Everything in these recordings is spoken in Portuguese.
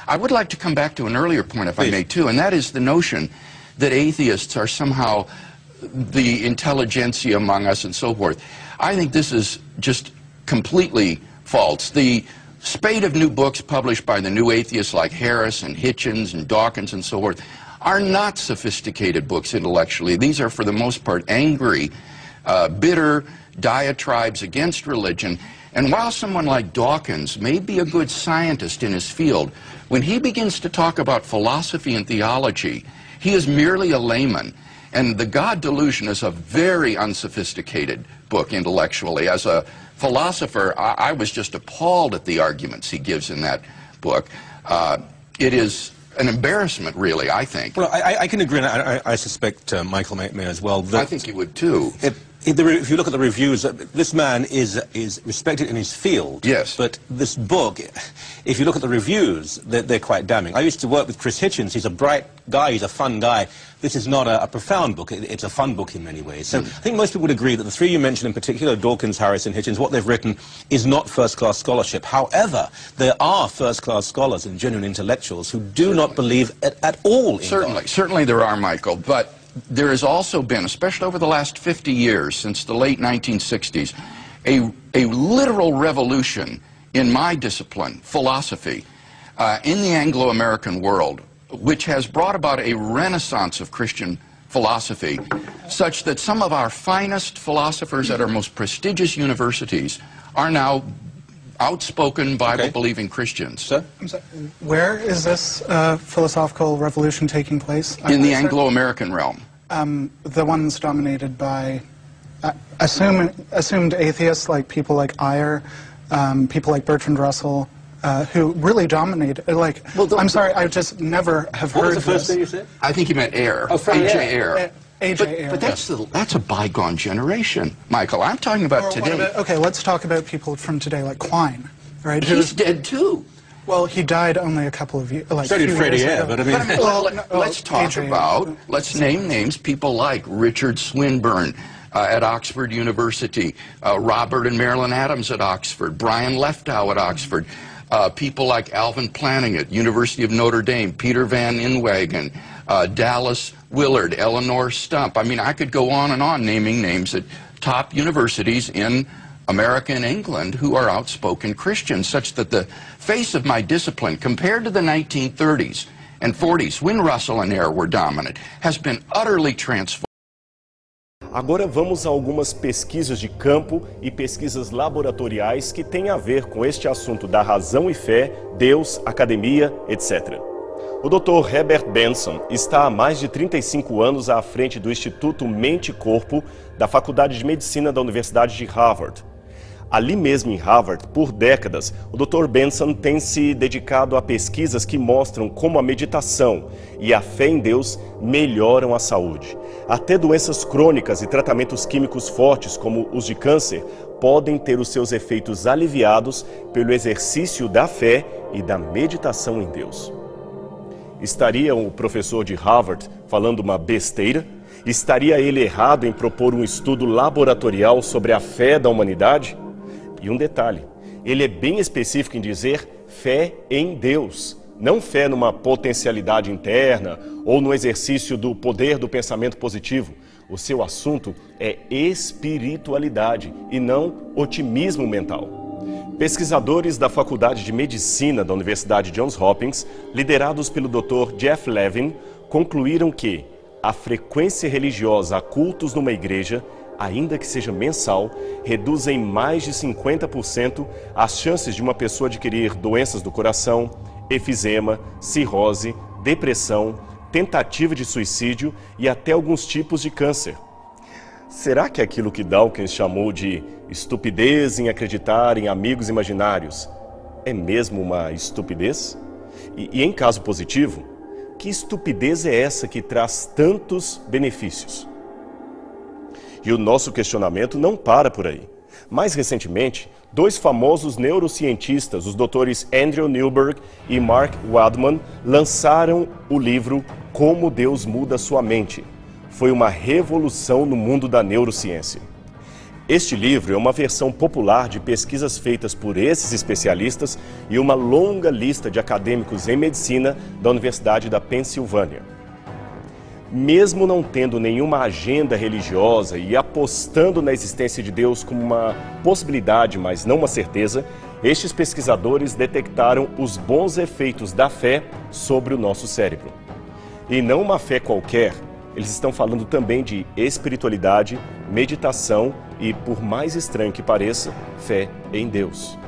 I would like to come back to an earlier point, if I may, too, and that is the notion that atheists are somehow the intelligentsia among us and so forth. I think this is just completely false. The spate of new books published by the new atheists like Harris and Hitchens and Dawkins and so forth are not sophisticated books intellectually. These are, for the most part, angry, bitter diatribes against religion. And while someone like Dawkins may be a good scientist in his field, when he begins to talk about philosophy and theology, he is merely a layman. And The God Delusion is a very unsophisticated book intellectually. As a philosopher, I was just appalled at the arguments he gives in that book. It is an embarrassment, really, I think. Well, I can agree, and I suspect Michael may as well. That I think he would, too. If you look at the reviews, this man is respected in his field. Yes. But this book, if you look at the reviews, they're quite damning. I used to work with Chris Hitchens. He's a bright guy. He's a fun guy. This is not a profound book. It's a fun book in many ways. So I think most people would agree that the three you mentioned in particular, Dawkins, Harris, and Hitchens, what they've written is not first-class scholarship. However, there are first-class scholars and genuine intellectuals who do not believe at all in God. Certainly there are, Michael, but there has also been, especially over the last 50 years, since the late 1960s, a literal revolution in my discipline, philosophy, in the Anglo-American world, which has brought about a renaissance of Christian philosophy, such that some of our finest philosophers at our most prestigious universities are now outspoken Bible-believing Christians. Sir? I'm sorry, where is this philosophical revolution taking place? In the Anglo-American realm. The ones dominated by assumed atheists, like people like Ayer, people like Bertrand Russell, who really dominate. Like, I'm sorry, I just never have heard What was the first this. thing you said? I think you meant Ayer. Oh, Frank A.J. Ayer. A.J. Ayer. But that's a bygone generation, Michael. I'm talking about today. Okay, let's talk about people from today, like Quine, right? He's dead too. Well, he died only a couple of years. Like, So did Freddie Ayer, but I mean... Let's talk about, let's name names, people like Richard Swinburne at Oxford University, Robert and Marilyn Adams at Oxford, Brian Leftow at Oxford, people like Alvin Planning at University of Notre Dame, Peter Van Inwagen, Dallas Willard, Eleanor Stump. I mean, I could go on and on naming names at top universities in America and England who are outspoken Christians, such that the face of my discipline, compared to the 1930s and 40s, when Russell and Ayer were dominant, has been utterly transformed. Agora vamos a algumas pesquisas de campo e pesquisas laboratoriais que têm a ver com este assunto da razão e fé, Deus, academia, etc. O Dr. Herbert Benson está há mais de 35 anos à frente do Instituto Mente e Corpo da Faculdade de Medicina da Universidade de Harvard. Ali mesmo em Harvard, por décadas, o Dr. Benson tem se dedicado a pesquisas que mostram como a meditação e a fé em Deus melhoram a saúde. Até doenças crônicas e tratamentos químicos fortes, como os de câncer, podem ter os seus efeitos aliviados pelo exercício da fé e da meditação em Deus. Estaria o professor de Harvard falando uma besteira? Estaria ele errado em propor um estudo laboratorial sobre a fé da humanidade? E um detalhe, ele é bem específico em dizer fé em Deus, não fé numa potencialidade interna ou no exercício do poder do pensamento positivo. O seu assunto é espiritualidade e não otimismo mental. Pesquisadores da Faculdade de Medicina da Universidade Johns Hopkins, liderados pelo Dr. Jeff Levin, concluíram que a frequência religiosa a cultos numa igreja, ainda que seja mensal, reduz em mais de 50% as chances de uma pessoa adquirir doenças do coração, efizema, cirrose, depressão, tentativa de suicídio e até alguns tipos de câncer. Será que aquilo que Dawkins chamou de estupidez em acreditar em amigos imaginários é mesmo uma estupidez? E em caso positivo, que estupidez é essa que traz tantos benefícios? E o nosso questionamento não para por aí. Mais recentemente, dois famosos neurocientistas, os doutores Andrew Newberg e Mark Waldman, lançaram o livro Como Deus Muda Sua Mente. Foi uma revolução no mundo da neurociência. Este livro é uma versão popular de pesquisas feitas por esses especialistas e uma longa lista de acadêmicos em medicina da Universidade da Pensilvânia. Mesmo não tendo nenhuma agenda religiosa e apostando na existência de Deus como uma possibilidade, mas não uma certeza, estes pesquisadores detectaram os bons efeitos da fé sobre o nosso cérebro. E não uma fé qualquer, eles estão falando também de espiritualidade, meditação e, por mais estranho que pareça, fé em Deus.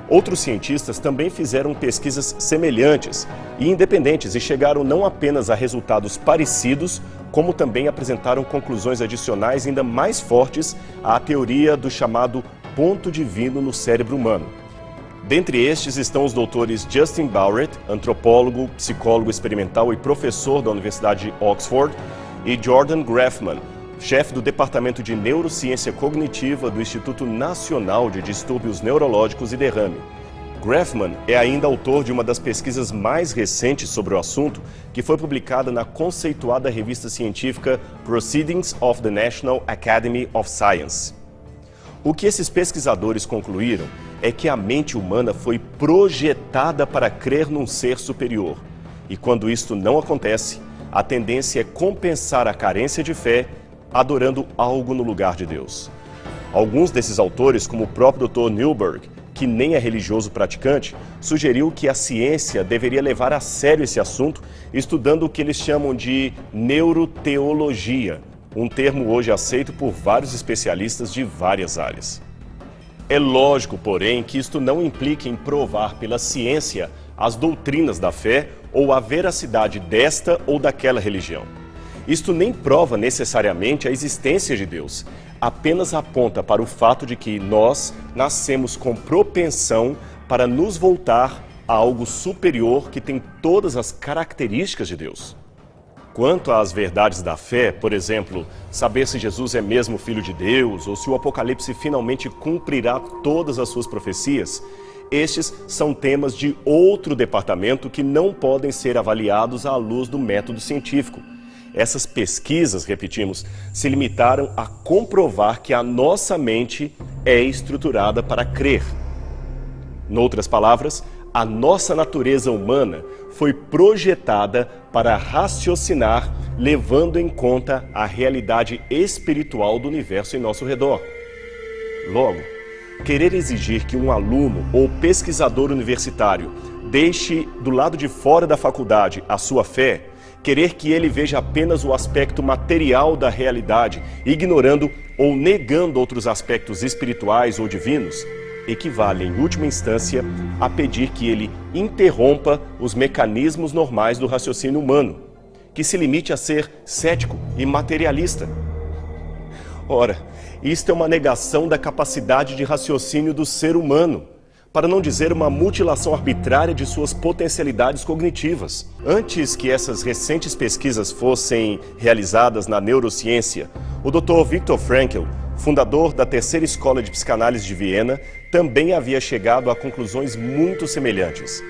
Outros cientistas também fizeram pesquisas semelhantes e independentes e chegaram não apenas a resultados parecidos, como também apresentaram conclusões adicionais ainda mais fortes à teoria do chamado ponto divino no cérebro humano. Dentre estes estão os doutores Justin Barrett, antropólogo, psicólogo experimental e professor da Universidade de Oxford, e Jordan Grafman, chefe do Departamento de Neurociência Cognitiva do Instituto Nacional de Distúrbios Neurológicos e Derrame. Grafman é ainda autor de uma das pesquisas mais recentes sobre o assunto, que foi publicada na conceituada revista científica Proceedings of the National Academy of Science. O que esses pesquisadores concluíram é que a mente humana foi projetada para crer num ser superior. E quando isto não acontece, a tendência é compensar a carência de fé adorando algo no lugar de Deus. Alguns desses autores, como o próprio Dr. Newberg, que nem é religioso praticante, sugeriu que a ciência deveria levar a sério esse assunto, estudando o que eles chamam de neuroteologia, um termo hoje aceito por vários especialistas de várias áreas. É lógico, porém, que isto não implica em provar pela ciência as doutrinas da fé ou a veracidade desta ou daquela religião. Isto nem prova necessariamente a existência de Deus, apenas aponta para o fato de que nós nascemos com propensão para nos voltar a algo superior que tem todas as características de Deus. Quanto às verdades da fé, por exemplo, saber se Jesus é mesmo Filho de Deus ou se o Apocalipse finalmente cumprirá todas as suas profecias, estes são temas de outro departamento que não podem ser avaliados à luz do método científico. Essas pesquisas, repetimos, se limitaram a comprovar que a nossa mente é estruturada para crer. Noutras palavras, a nossa natureza humana foi projetada para raciocinar, levando em conta a realidade espiritual do universo em nosso redor. Logo, querer exigir que um aluno ou pesquisador universitário deixe do lado de fora da faculdade a sua fé, querer que ele veja apenas o aspecto material da realidade, ignorando ou negando outros aspectos espirituais ou divinos, equivale, em última instância, a pedir que ele interrompa os mecanismos normais do raciocínio humano, que se limite a ser cético e materialista. Ora, isto é uma negação da capacidade de raciocínio do ser humano, para não dizer uma mutilação arbitrária de suas potencialidades cognitivas. Antes que essas recentes pesquisas fossem realizadas na neurociência, o Dr. Viktor Frankl, fundador da terceira escola de psicanálise de Viena, também havia chegado a conclusões muito semelhantes.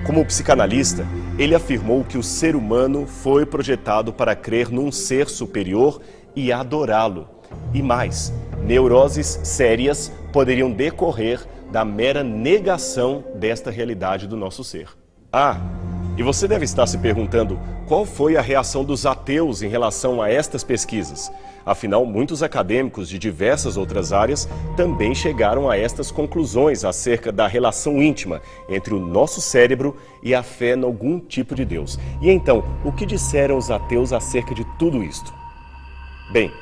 Como psicanalista, ele afirmou que o ser humano foi projetado para crer num ser superior e adorá-lo. E mais, neuroses sérias poderiam decorrer da mera negação desta realidade do nosso ser. E você deve estar se perguntando qual foi a reação dos ateus em relação a estas pesquisas. Afinal, muitos acadêmicos de diversas outras áreas também chegaram a estas conclusões acerca da relação íntima entre o nosso cérebro e a fé em algum tipo de Deus. E então, o que disseram os ateus acerca de tudo isto? Bem,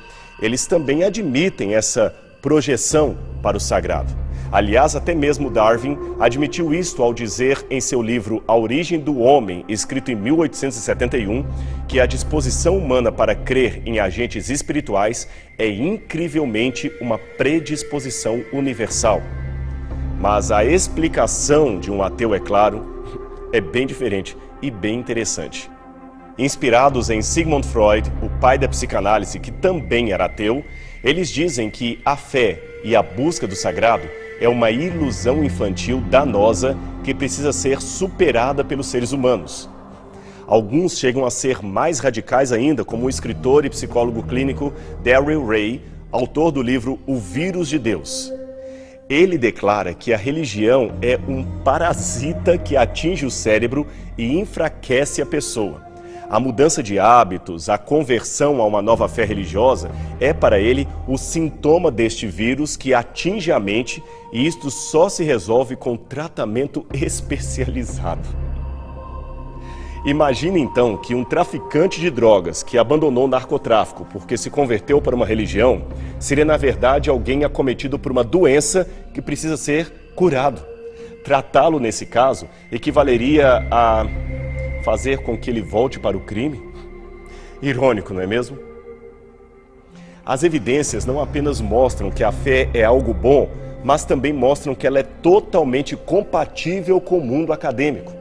eles também admitem essa projeção para o sagrado. Aliás, até mesmo Darwin admitiu isto ao dizer em seu livro A Origem do Homem, escrito em 1871, que a disposição humana para crer em agentes espirituais é incrivelmente uma predisposição universal. Mas a explicação de um ateu, é claro, é bem diferente e bem interessante. Inspirados em Sigmund Freud, o pai da psicanálise, que também era ateu, eles dizem que a fé e a busca do sagrado é uma ilusão infantil danosa que precisa ser superada pelos seres humanos. Alguns chegam a ser mais radicais ainda, como o escritor e psicólogo clínico Darryl Ray, autor do livro O Vírus de Deus. Ele declara que a religião é um parasita que atinge o cérebro e enfraquece a pessoa. A mudança de hábitos, a conversão a uma nova fé religiosa é para ele o sintoma deste vírus que atinge a mente, e isto só se resolve com tratamento especializado. Imagine então que um traficante de drogas que abandonou o narcotráfico porque se converteu para uma religião seria na verdade alguém acometido por uma doença que precisa ser curado. Tratá-lo nesse caso equivaleria a fazer com que ele volte para o crime? Irônico, não é mesmo? As evidências não apenas mostram que a fé é algo bom, mas também mostram que ela é totalmente compatível com o mundo acadêmico.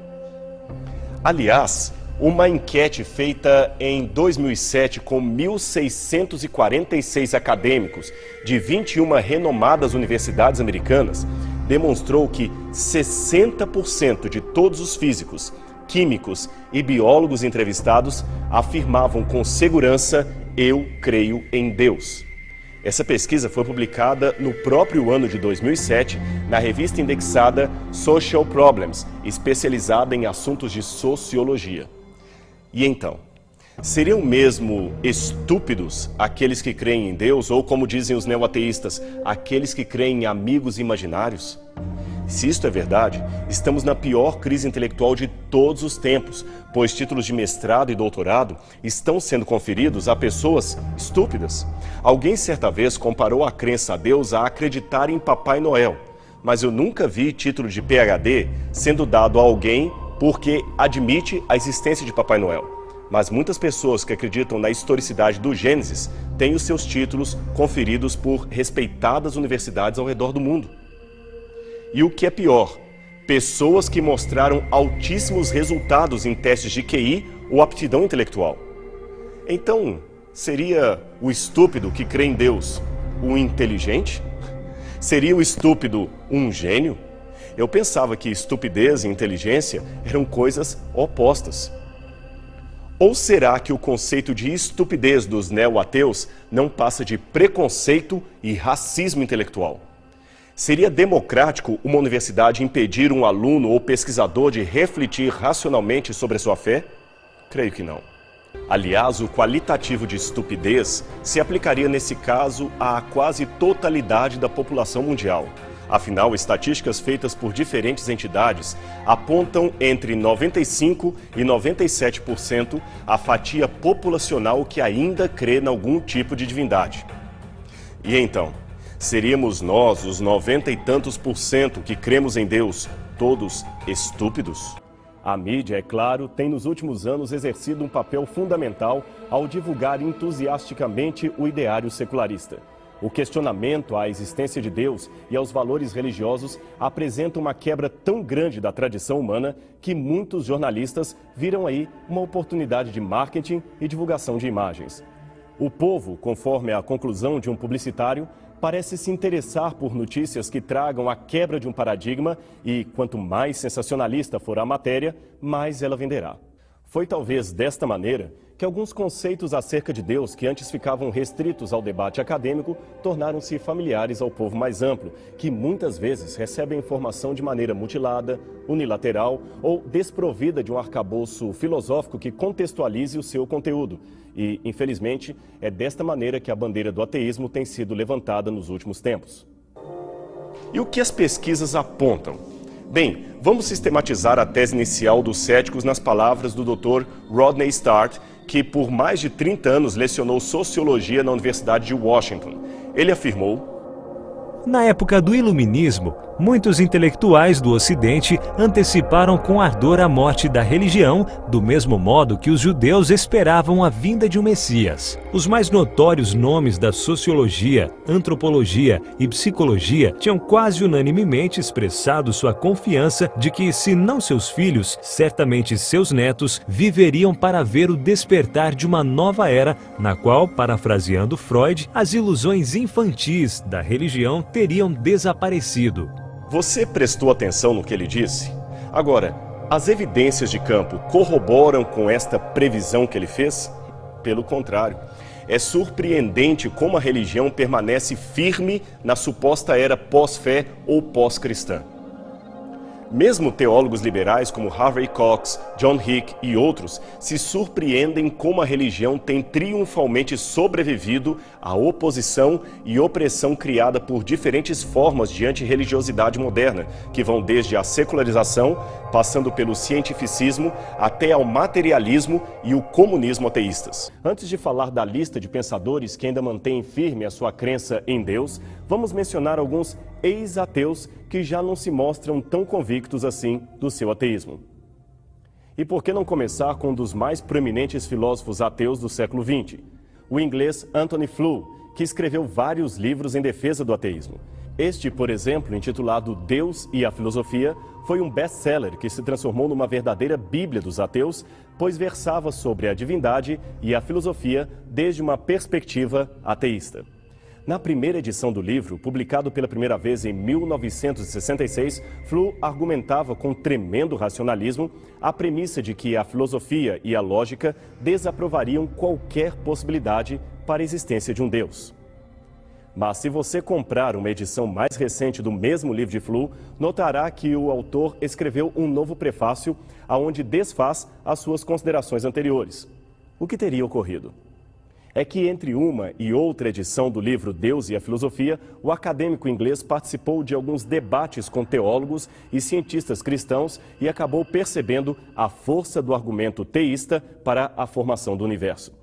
Aliás, uma enquete feita em 2007 com 1.646 acadêmicos de 21 renomadas universidades americanas demonstrou que 60% de todos os físicos, químicos e biólogos entrevistados afirmavam com segurança: eu creio em Deus. Essa pesquisa foi publicada no próprio ano de 2007 na revista indexada Social Problems, especializada em assuntos de sociologia. E então, seriam mesmo estúpidos aqueles que creem em Deus, ou como dizem os neoateístas, aqueles que creem em amigos imaginários? Se isto é verdade, estamos na pior crise intelectual de todos os tempos, pois títulos de mestrado e doutorado estão sendo conferidos a pessoas estúpidas. Alguém certa vez comparou a crença a Deus a acreditar em Papai Noel, mas eu nunca vi título de PhD sendo dado a alguém porque admite a existência de Papai Noel. Mas muitas pessoas que acreditam na historicidade do Gênesis têm os seus títulos conferidos por respeitadas universidades ao redor do mundo. E o que é pior, pessoas que mostraram altíssimos resultados em testes de QI ou aptidão intelectual. Então, seria o estúpido que crê em Deus o inteligente? Seria o estúpido um gênio? Eu pensava que estupidez e inteligência eram coisas opostas. Ou será que o conceito de estupidez dos neo-ateus não passa de preconceito e racismo intelectual? Seria democrático uma universidade impedir um aluno ou pesquisador de refletir racionalmente sobre a sua fé? Creio que não. Aliás, o qualitativo de estupidez se aplicaria nesse caso à quase totalidade da população mundial. Afinal, estatísticas feitas por diferentes entidades apontam entre 95% e 97% a fatia populacional que ainda crê em algum tipo de divindade. E então, seríamos nós, os 90 e tantos % que cremos em Deus, todos estúpidos? A mídia, é claro, tem nos últimos anos exercido um papel fundamental ao divulgar entusiasticamente o ideário secularista. O questionamento à existência de Deus e aos valores religiosos apresenta uma quebra tão grande da tradição humana que muitos jornalistas viram aí uma oportunidade de marketing e divulgação de imagens. O povo, conforme a conclusão de um publicitário, parece se interessar por notícias que tragam a quebra de um paradigma e, quanto mais sensacionalista for a matéria, mais ela venderá. Foi talvez desta maneira que alguns conceitos acerca de Deus, que antes ficavam restritos ao debate acadêmico, tornaram-se familiares ao povo mais amplo, que muitas vezes recebe a informação de maneira mutilada, unilateral ou desprovida de um arcabouço filosófico que contextualize o seu conteúdo. E, infelizmente, é desta maneira que a bandeira do ateísmo tem sido levantada nos últimos tempos. E o que as pesquisas apontam? Bem, vamos sistematizar a tese inicial dos céticos nas palavras do Dr. Rodney Stark, que por mais de 30 anos lecionou sociologia na Universidade de Washington. Ele afirmou: na época do Iluminismo, muitos intelectuais do Ocidente anteciparam com ardor a morte da religião, do mesmo modo que os judeus esperavam a vinda de um Messias. Os mais notórios nomes da sociologia, antropologia e psicologia tinham quase unanimemente expressado sua confiança de que, se não seus filhos, certamente seus netos, viveriam para ver o despertar de uma nova era, na qual, parafraseando Freud, as ilusões infantis da religião teriam desaparecido. Você prestou atenção no que ele disse? Agora, as evidências de campo corroboram com esta previsão que ele fez? Pelo contrário, É surpreendente como a religião permanece firme na suposta era pós-fé ou pós-cristã. Mesmo teólogos liberais como Harvey Cox, John Hick e outros se surpreendem como a religião tem triunfalmente sobrevivido à oposição e opressão criada por diferentes formas de antirreligiosidade moderna, que vão desde a secularização, passando pelo cientificismo, até ao materialismo e o comunismo ateístas. Antes de falar da lista de pensadores que ainda mantêm firme a sua crença em Deus, vamos mencionar alguns ex-ateus que já não se mostram tão convictos assim do seu ateísmo. E por que não começar com um dos mais proeminentes filósofos ateus do século XX, o inglês Anthony Flew, que escreveu vários livros em defesa do ateísmo. Este, por exemplo, intitulado Deus e a Filosofia, foi um best-seller que se transformou numa verdadeira bíblia dos ateus, pois versava sobre a divindade e a filosofia desde uma perspectiva ateísta. Na primeira edição do livro, publicado pela primeira vez em 1966, Flew argumentava com tremendo racionalismo a premissa de que a filosofia e a lógica desaprovariam qualquer possibilidade para a existência de um Deus. Mas se você comprar uma edição mais recente do mesmo livro de Flew, notará que o autor escreveu um novo prefácio onde desfaz as suas considerações anteriores. O que teria ocorrido? É que entre uma e outra edição do livro Deus e a Filosofia, o acadêmico inglês participou de alguns debates com teólogos e cientistas cristãos e acabou percebendo a força do argumento teísta para a formação do universo.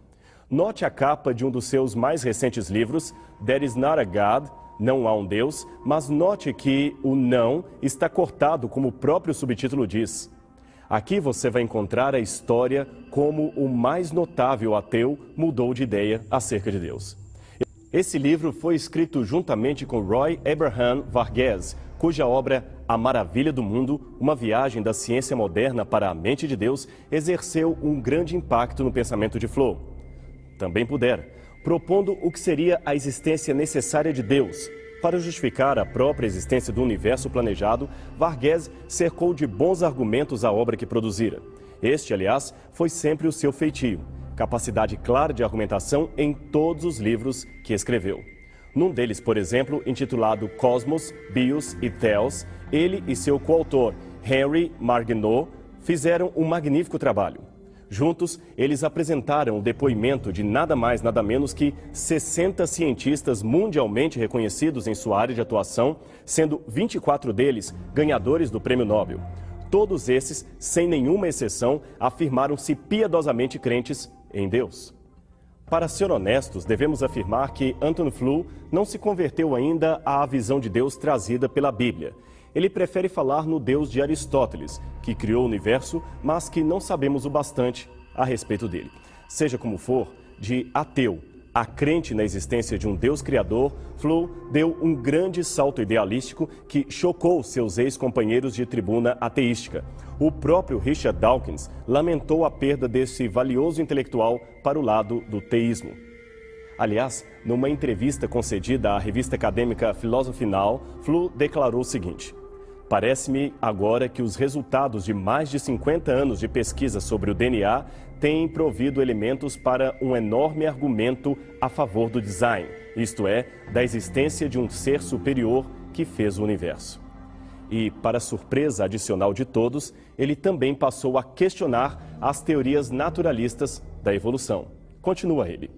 Note a capa de um dos seus mais recentes livros, There is not a God, Não há um Deus, mas note que o não está cortado como o próprio subtítulo diz. Aqui você vai encontrar a história como o mais notável ateu mudou de ideia acerca de Deus. Esse livro foi escrito juntamente com Roy Abraham Varghese, cuja obra A Maravilha do Mundo, uma viagem da ciência moderna para a mente de Deus, exerceu um grande impacto no pensamento de Flew. Também pudera, propondo o que seria a existência necessária de Deus. Para justificar a própria existência do universo planejado, Varghese cercou de bons argumentos a obra que produzira. Este, aliás, foi sempre o seu feitio, capacidade clara de argumentação em todos os livros que escreveu. Num deles, por exemplo, intitulado Cosmos, Bios e Theos, ele e seu coautor, Henry Margenot, fizeram um magnífico trabalho. Juntos, eles apresentaram o depoimento de nada mais, nada menos que 60 cientistas mundialmente reconhecidos em sua área de atuação, sendo 24 deles ganhadores do Prêmio Nobel. Todos esses, sem nenhuma exceção, afirmaram-se piedosamente crentes em Deus. Para ser honestos, devemos afirmar que Anthony Flew não se converteu ainda à visão de Deus trazida pela Bíblia. Ele prefere falar no Deus de Aristóteles, que criou o universo, mas que não sabemos o bastante a respeito dele. Seja como for, de ateu a crente na existência de um Deus criador, Flew deu um grande salto idealístico que chocou seus ex-companheiros de tribuna ateística. O próprio Richard Dawkins lamentou a perda desse valioso intelectual para o lado do teísmo. Aliás, numa entrevista concedida à revista acadêmica Philosophy Now, Flew declarou o seguinte: parece-me agora que os resultados de mais de 50 anos de pesquisa sobre o DNA têm provido elementos para um enorme argumento a favor do design, isto é, da existência de um ser superior que fez o universo. E, para surpresa adicional de todos, ele também passou a questionar as teorias naturalistas da evolução. Continua ele.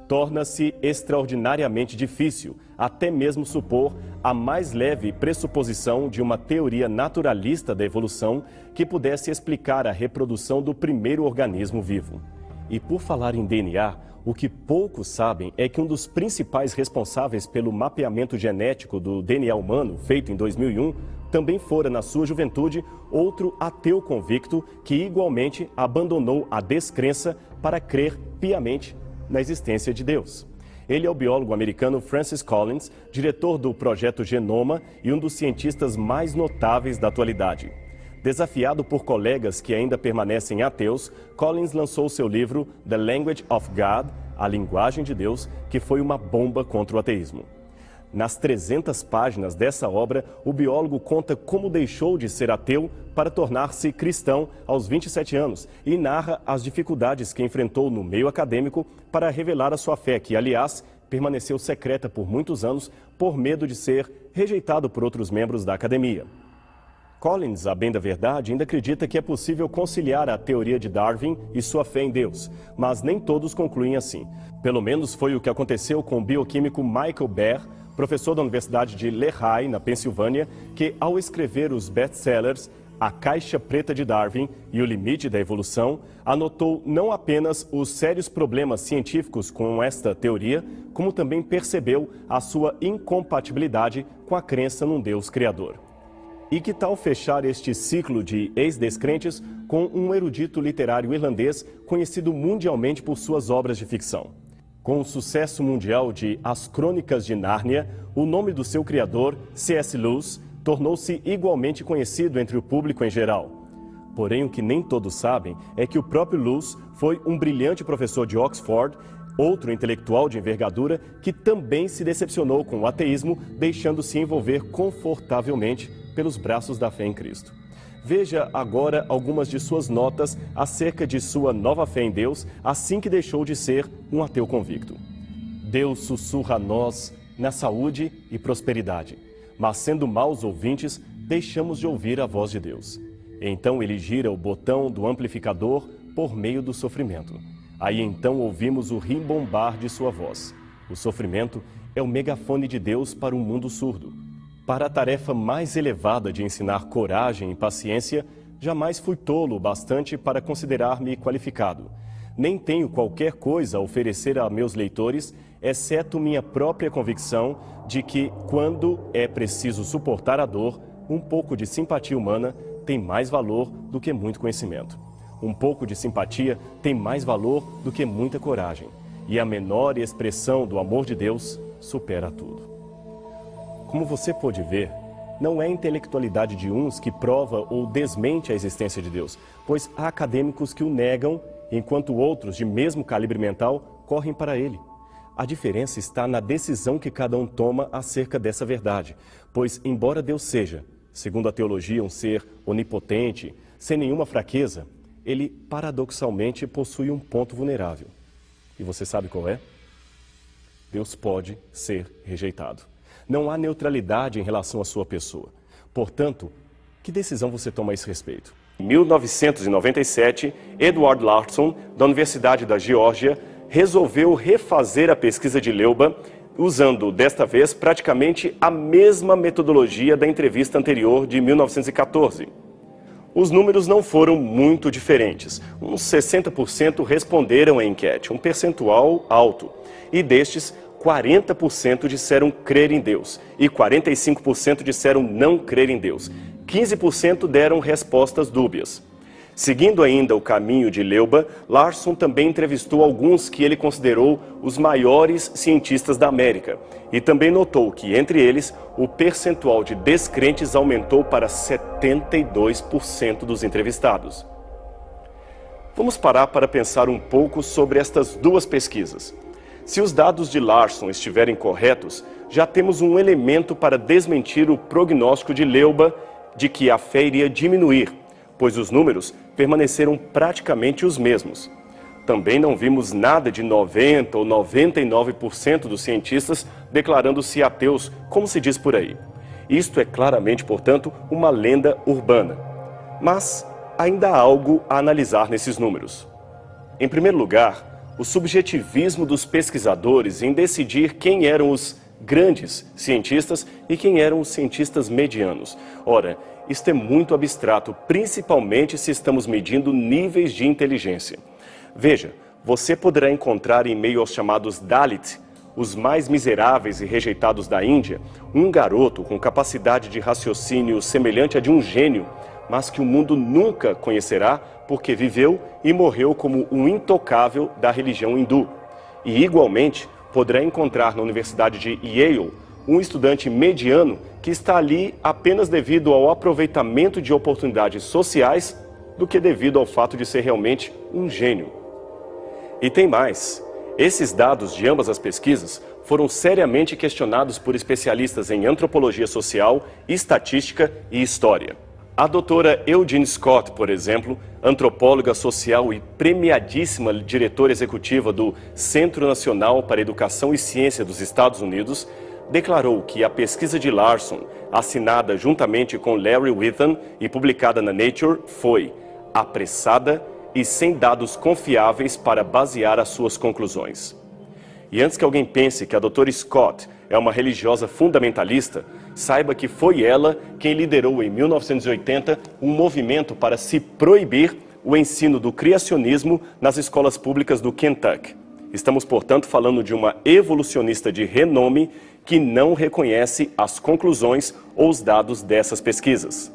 Torna-se extraordinariamente difícil, até mesmo supor a mais leve pressuposição de uma teoria naturalista da evolução que pudesse explicar a reprodução do primeiro organismo vivo. E por falar em DNA, o que poucos sabem é que um dos principais responsáveis pelo mapeamento genético do DNA humano, feito em 2001, também fora, na sua juventude, outro ateu convicto que igualmente abandonou a descrença para crer piamente na existência de Deus. Ele é o biólogo americano Francis Collins, diretor do Projeto Genoma e um dos cientistas mais notáveis da atualidade. Desafiado por colegas que ainda permanecem ateus, Collins lançou seu livro The Language of God, A Linguagem de Deus, que foi uma bomba contra o ateísmo. Nas 300 páginas dessa obra, o biólogo conta como deixou de ser ateu para tornar-se cristão aos 27 anos e narra as dificuldades que enfrentou no meio acadêmico para revelar a sua fé, que, aliás, permaneceu secreta por muitos anos por medo de ser rejeitado por outros membros da academia. Collins, a bem da verdade, ainda acredita que é possível conciliar a teoria de Darwin e sua fé em Deus, mas nem todos concluem assim. Pelo menos foi o que aconteceu com o bioquímico Michael Beer, professor da Universidade de Lehigh, na Pensilvânia, que, ao escrever os best-sellers A Caixa Preta de Darwin e O Limite da Evolução, anotou não apenas os sérios problemas científicos com esta teoria, como também percebeu a sua incompatibilidade com a crença num Deus criador. E que tal fechar este ciclo de ex-descrentes com um erudito literário irlandês conhecido mundialmente por suas obras de ficção? Com o sucesso mundial de As Crônicas de Nárnia, o nome do seu criador, C.S. Lewis, tornou-se igualmente conhecido entre o público em geral. Porém, o que nem todos sabem é que o próprio Lewis foi um brilhante professor de Oxford, outro intelectual de envergadura que também se decepcionou com o ateísmo, deixando-se envolver confortavelmente pelos braços da fé em Cristo. Veja agora algumas de suas notas acerca de sua nova fé em Deus, assim que deixou de ser um ateu convicto. Deus sussurra a nós na saúde e prosperidade, mas sendo maus ouvintes, deixamos de ouvir a voz de Deus. Então ele gira o botão do amplificador por meio do sofrimento. Aí então ouvimos o rimbombar de sua voz. O sofrimento é o megafone de Deus para um mundo surdo. Para a tarefa mais elevada de ensinar coragem e paciência, jamais fui tolo o bastante para considerar-me qualificado. Nem tenho qualquer coisa a oferecer a meus leitores, exceto minha própria convicção de que, quando é preciso suportar a dor, um pouco de simpatia humana tem mais valor do que muito conhecimento. Um pouco de simpatia tem mais valor do que muita coragem. E a menor expressão do amor de Deus supera tudo. Como você pôde ver, não é a intelectualidade de uns que prova ou desmente a existência de Deus, pois há acadêmicos que o negam, enquanto outros, de mesmo calibre mental, correm para ele. A diferença está na decisão que cada um toma acerca dessa verdade, pois, embora Deus seja, segundo a teologia, um ser onipotente, sem nenhuma fraqueza, ele paradoxalmente possui um ponto vulnerável. E você sabe qual é? Deus pode ser rejeitado. Não há neutralidade em relação à sua pessoa. Portanto, que decisão você toma a esse respeito? Em 1997, Edward Larson, da Universidade da Geórgia, resolveu refazer a pesquisa de Leuba, usando, desta vez, praticamente a mesma metodologia da entrevista anterior de 1914. Os números não foram muito diferentes. Uns 60% responderam à enquete, um percentual alto. E destes, 40% disseram crer em Deus e 45% disseram não crer em Deus. 15% deram respostas dúbias. Seguindo ainda o caminho de Leuba, Larson também entrevistou alguns que ele considerou os maiores cientistas da América e também notou que, entre eles, o percentual de descrentes aumentou para 72% dos entrevistados. Vamos parar para pensar um pouco sobre estas duas pesquisas. Se os dados de Larson estiverem corretos, já temos um elemento para desmentir o prognóstico de Leuba de que a fé iria diminuir, pois os números permaneceram praticamente os mesmos. Também não vimos nada de 90% ou 99% dos cientistas declarando-se ateus, como se diz por aí. Isto é claramente, portanto, uma lenda urbana. Mas ainda há algo a analisar nesses números. Em primeiro lugar, o subjetivismo dos pesquisadores em decidir quem eram os grandes cientistas e quem eram os cientistas medianos. Ora, isto é muito abstrato, principalmente se estamos medindo níveis de inteligência. Veja, você poderá encontrar em meio aos chamados Dalit, os mais miseráveis e rejeitados da Índia, um garoto com capacidade de raciocínio semelhante a de um gênio, mas que o mundo nunca conhecerá porque viveu e morreu como um intocável da religião hindu. E, igualmente, poderá encontrar na Universidade de Yale um estudante mediano que está ali apenas devido ao aproveitamento de oportunidades sociais do que devido ao fato de ser realmente um gênio. E tem mais. Esses dados de ambas as pesquisas foram seriamente questionados por especialistas em antropologia social, estatística e história. A doutora Eugene Scott, por exemplo, antropóloga social e premiadíssima diretora executiva do Centro Nacional para Educação e Ciência dos Estados Unidos, declarou que a pesquisa de Larson, assinada juntamente com Larry Withen e publicada na Nature, foi apressada e sem dados confiáveis para basear as suas conclusões. E antes que alguém pense que a doutora Scott é uma religiosa fundamentalista, saiba que foi ela quem liderou em 1980 um movimento para se proibir o ensino do criacionismo nas escolas públicas do Kentucky. Estamos, portanto, falando de uma evolucionista de renome que não reconhece as conclusões ou os dados dessas pesquisas.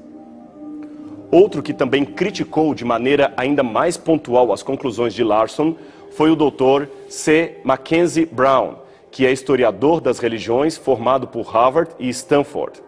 Outro que também criticou de maneira ainda mais pontual as conclusões de Larson foi o Dr. C. Mackenzie Brown, que é historiador das religiões formado por Harvard e Stanford.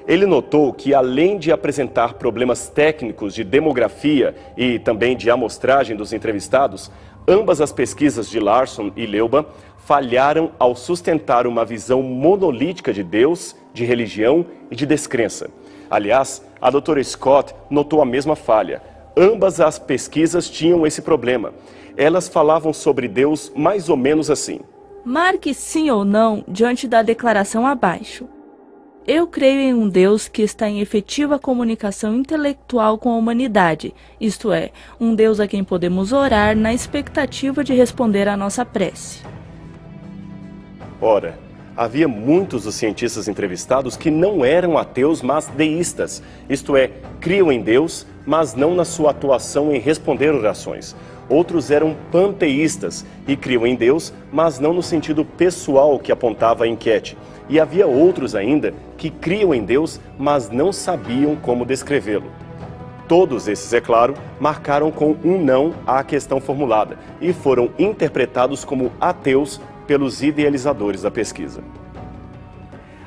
Ele notou que, além de apresentar problemas técnicos de demografia e também de amostragem dos entrevistados, ambas as pesquisas de Larson e Leuba falharam ao sustentar uma visão monolítica de Deus, de religião e de descrença. Aliás, a doutora Scott notou a mesma falha. Ambas as pesquisas tinham esse problema. Elas falavam sobre Deus mais ou menos assim: marque sim ou não diante da declaração abaixo. Eu creio em um Deus que está em efetiva comunicação intelectual com a humanidade, isto é, um Deus a quem podemos orar na expectativa de responder à nossa prece. Ora, havia muitos dos cientistas entrevistados que não eram ateus, mas deístas, isto é, criam em Deus, mas não na sua atuação em responder orações. Outros eram panteístas e criam em Deus, mas não no sentido pessoal que apontava a enquete. E havia outros ainda que criam em Deus, mas não sabiam como descrevê-lo. Todos esses, é claro, marcaram com um não à questão formulada e foram interpretados como ateus pelos idealizadores da pesquisa.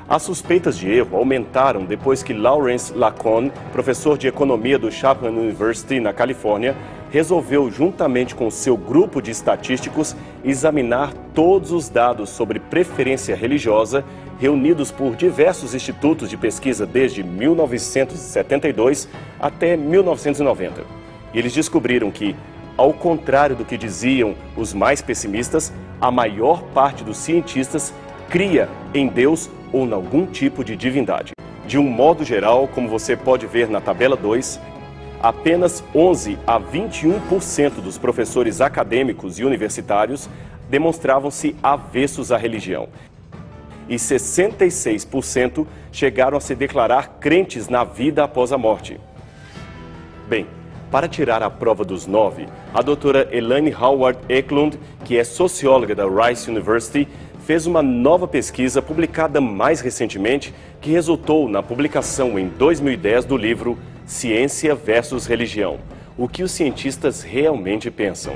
As suspeitas de erro aumentaram depois que Lawrence Lacone, professor de economia do Chapman University, na Califórnia, resolveu, juntamente com seu grupo de estatísticos, examinar todos os dados sobre preferência religiosa reunidos por diversos institutos de pesquisa desde 1972 até 1990. E eles descobriram que, ao contrário do que diziam os mais pessimistas, a maior parte dos cientistas cria em Deus ou em algum tipo de divindade. De um modo geral, como você pode ver na tabela 2, apenas 11 a 21% dos professores acadêmicos e universitários demonstravam-se avessos à religião. E 66% chegaram a se declarar crentes na vida após a morte. Bem, para tirar a prova dos 9, a doutora Elaine Howard Eklund, que é socióloga da Rice University, fez uma nova pesquisa publicada mais recentemente que resultou na publicação em 2010 do livro Ciência versus Religião, o que os cientistas realmente pensam.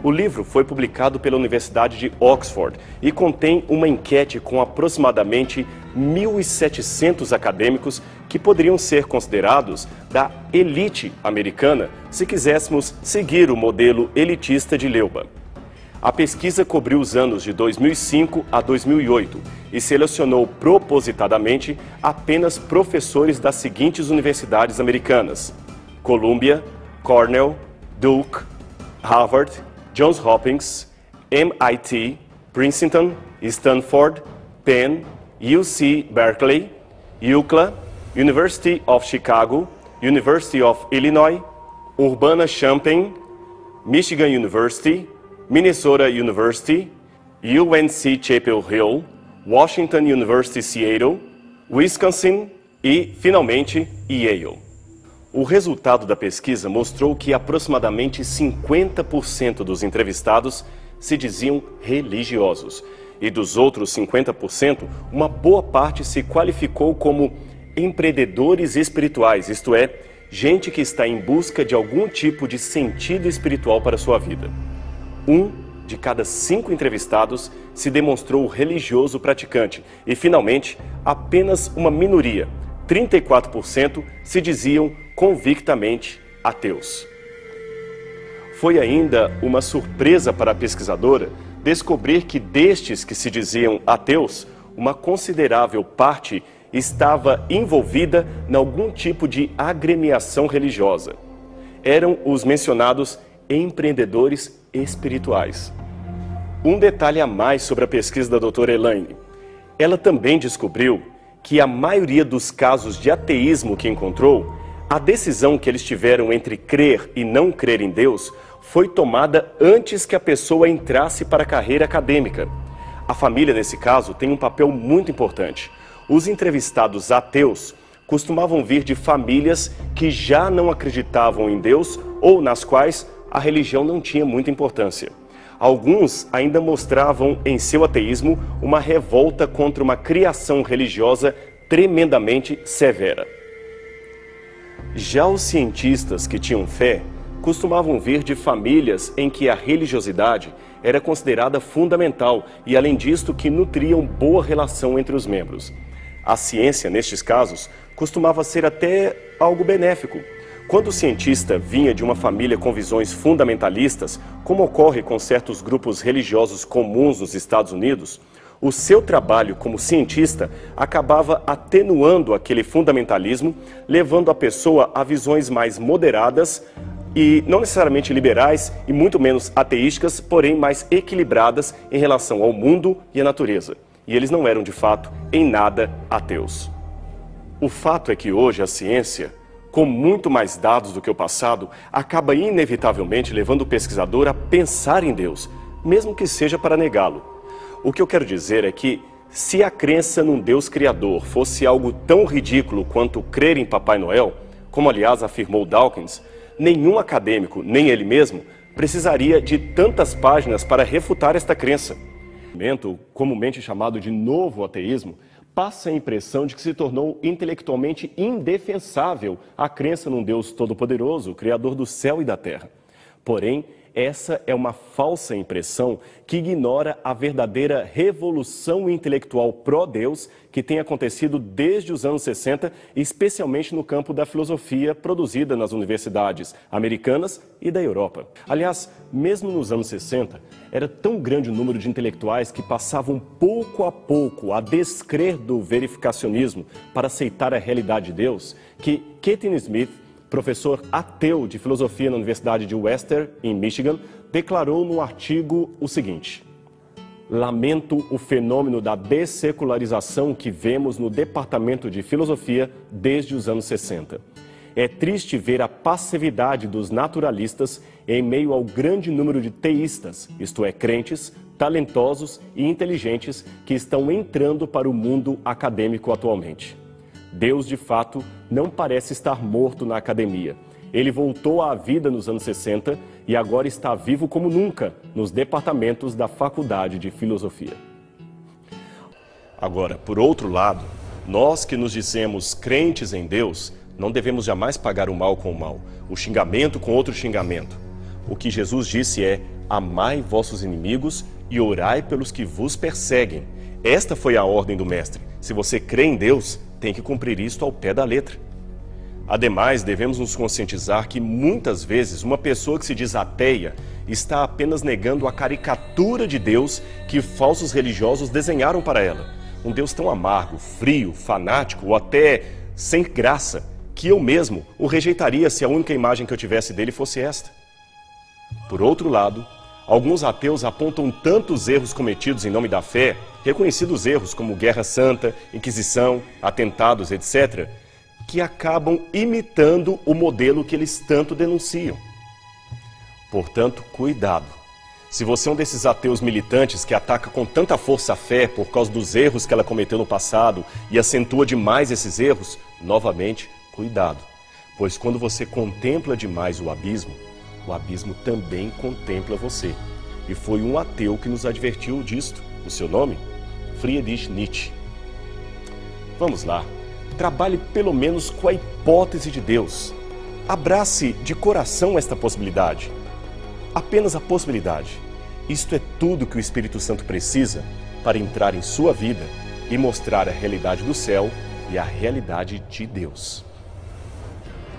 O livro foi publicado pela Universidade de Oxford e contém uma enquete com aproximadamente 1.700 acadêmicos que poderiam ser considerados da elite americana se quiséssemos seguir o modelo elitista de Leuba. A pesquisa cobriu os anos de 2005 a 2008 e selecionou propositadamente apenas professores das seguintes universidades americanas: Columbia, Cornell, Duke, Harvard, Johns Hopkins, MIT, Princeton, Stanford, Penn, UC Berkeley, UCLA, University of Chicago, University of Illinois, Urbana-Champaign, Michigan University, Minnesota University, UNC Chapel Hill, Washington University Seattle, Wisconsin e, finalmente, Yale. O resultado da pesquisa mostrou que aproximadamente 50% dos entrevistados se diziam religiosos. E dos outros 50%, uma boa parte se qualificou como empreendedores espirituais, isto é, gente que está em busca de algum tipo de sentido espiritual para a sua vida. 1 de cada 5 entrevistados se demonstrou religioso praticante e, finalmente, apenas uma minoria, 34%, se diziam convictamente ateus. Foi ainda uma surpresa para a pesquisadora descobrir que destes que se diziam ateus, uma considerável parte estava envolvida em algum tipo de agremiação religiosa. Eram os mencionados empreendedores espirituais. Um detalhe a mais sobre a pesquisa da doutora Elaine. Ela também descobriu que a maioria dos casos de ateísmo que encontrou, a decisão que eles tiveram entre crer e não crer em Deus foi tomada antes que a pessoa entrasse para a carreira acadêmica. A família, nesse caso, tem um papel muito importante. Os entrevistados ateus costumavam vir de famílias que já não acreditavam em Deus ou nas quais a religião não tinha muita importância. Alguns ainda mostravam em seu ateísmo uma revolta contra uma criação religiosa tremendamente severa. Já os cientistas que tinham fé costumavam vir de famílias em que a religiosidade era considerada fundamental e, além disto, que nutriam boa relação entre os membros. A ciência, nestes casos, costumava ser até algo benéfico. Quando o cientista vinha de uma família com visões fundamentalistas, como ocorre com certos grupos religiosos comuns nos Estados Unidos, o seu trabalho como cientista acabava atenuando aquele fundamentalismo, levando a pessoa a visões mais moderadas e não necessariamente liberais e muito menos ateísticas, porém mais equilibradas em relação ao mundo e à natureza. E eles não eram, de fato, em nada ateus. O fato é que hoje a ciência, com muito mais dados do que o passado, acaba inevitavelmente levando o pesquisador a pensar em Deus, mesmo que seja para negá-lo. O que eu quero dizer é que, se a crença num Deus criador fosse algo tão ridículo quanto crer em Papai Noel, como aliás afirmou Dawkins, nenhum acadêmico, nem ele mesmo, precisaria de tantas páginas para refutar esta crença. O movimento, comumente chamado de novo ateísmo, passa a impressão de que se tornou intelectualmente indefensável a crença num Deus todo-poderoso, o Criador do céu e da terra. Porém, essa é uma falsa impressão que ignora a verdadeira revolução intelectual pró-Deus que tem acontecido desde os anos 60, especialmente no campo da filosofia produzida nas universidades americanas e da Europa. Aliás, mesmo nos anos 60, era tão grande o número de intelectuais que passavam pouco a pouco a descrer do verificacionismo para aceitar a realidade de Deus, que Keaton Smith, professor ateu de filosofia na Universidade de Western, em Michigan, declarou no artigo o seguinte: lamento o fenômeno da dessecularização que vemos no departamento de filosofia desde os anos 60. É triste ver a passividade dos naturalistas em meio ao grande número de teístas, isto é, crentes, talentosos e inteligentes que estão entrando para o mundo acadêmico atualmente. Deus, de fato, não parece estar morto na academia. Ele voltou à vida nos anos 60 e agora está vivo como nunca nos departamentos da Faculdade de Filosofia. Agora, por outro lado, nós que nos dizemos crentes em Deus, não devemos jamais pagar o mal com o mal, o xingamento com outro xingamento. O que Jesus disse é: amai vossos inimigos e orai pelos que vos perseguem. Esta foi a ordem do Mestre. Se você crê em Deus, tem que cumprir isto ao pé da letra. Ademais, devemos nos conscientizar que muitas vezes uma pessoa que se diz ateia está apenas negando a caricatura de Deus que falsos religiosos desenharam para ela. Um Deus tão amargo, frio, fanático ou até sem graça, que eu mesmo o rejeitaria se a única imagem que eu tivesse dele fosse esta. Por outro lado, alguns ateus apontam tantos erros cometidos em nome da fé, reconhecidos erros como Guerra Santa, Inquisição, atentados, etc., que acabam imitando o modelo que eles tanto denunciam. Portanto, cuidado. Se você é um desses ateus militantes que ataca com tanta força a fé por causa dos erros que ela cometeu no passado e acentua demais esses erros, novamente, cuidado. Pois quando você contempla demais o abismo também contempla você. E foi um ateu que nos advertiu disto. O seu nome? Friedrich Nietzsche. Vamos lá. Trabalhe pelo menos com a hipótese de Deus. Abrace de coração esta possibilidade. Apenas a possibilidade. Isto é tudo que o Espírito Santo precisa para entrar em sua vida e mostrar a realidade do céu e a realidade de Deus.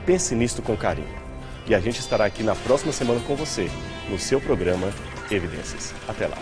Pense nisto com carinho. E a gente estará aqui na próxima semana com você, no seu programa Evidências. Até lá.